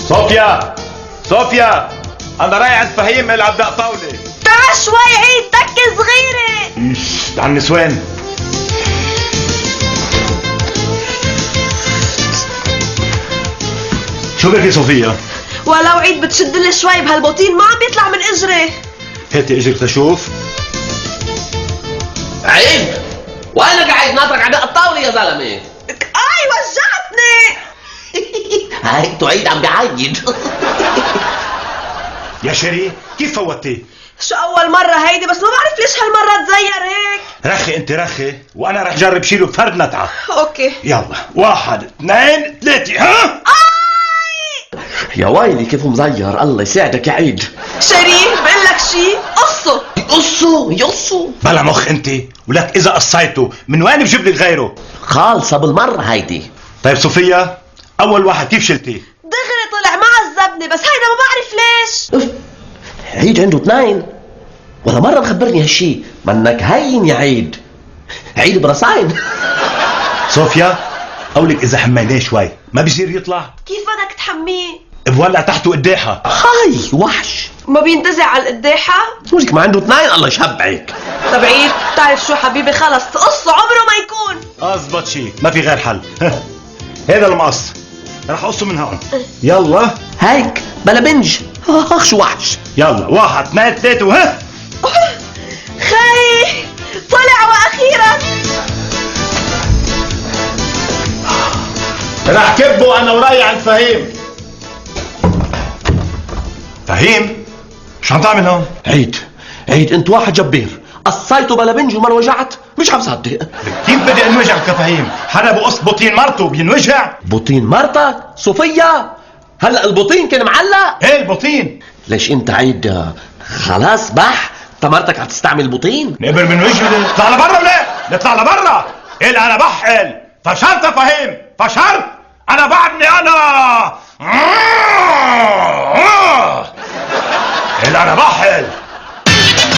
صوفيا صوفيا، انا رايح عند فهيم العب دق طاوله. تعال شوي عيد، تكة صغيرة. ايش تعال النسوان. شو بك يا صوفيا؟ ولو عيد بتشدلي شوي بهالبوتين ما عم بيطلع من اجري. هاتي اجرك تشوف. عيب، وانا قاعد ناطرك على دق الطاوله يا زلمه. اي وجعتني. هاي تعيد عم بعيد. يا شيري كيف فوتي؟ شو اول مرة هيدي، بس ما بعرف ليش هالمرة تزير هيك. رخي انت رخي، وانا رح جرب شيله بفرد نتعه. اوكي يلا 1 2 3 ها. يا ويلي كيف مزير، الله يساعدك يا عيد. شيرين بقول لك شي، قصه. يقصوا بلا مخ انت، ولك اذا قصيته من وين بجيب لك غيره؟ خالصة بالمرة هيدي. طيب صوفيا، اول واحد كيف شلتي؟ دغري طلع ما عذبني، بس هيدا ما بعرف ليش. عيد عنده 2 ولا مرة مخبرني هالشي، منك هين يا عيد. عيد برصاين. صوفيا قولك اذا حميناه شوي ما بيصير يطلع؟ كيف بدك تحميه؟ بولع تحته قداحه. هاي وحش، ما بينتزع على القداحة؟ ولك ما عنده 2 الله يشبعك. طب عيد بتعرف شو حبيبي، خلص قصه عمره ما يكون. اضبط شيء، ما في غير حل. هذا المقص رح اقصه من هون. يلا هيك بلا بنج. اخ شو وحش. يلا 1 2 3 وها. خي طلع واخيرا. رح كبه انا وراي عند فهيم. فهيم شو عم تعمل هون؟ عيد انت واحد جبير، قصيته بلا بنج وما انوجعت، مش عم صدق. كيف بدي انوجع كفهيم؟ حدا بقص بطين مرته بينوجع؟ بطين مرتك صوفيا؟ هلا البطين كان معلق؟ ايه البطين. ليش انت عيد خلاص بح مرتك عم تستعمل بطين؟ نقبل من وجهي. اطلع لبرا ولا نطلع لبرا؟ قل انا بحقل. فشلت يا فهيم، فشلت. انا بعدني انا. قل انا بحقل.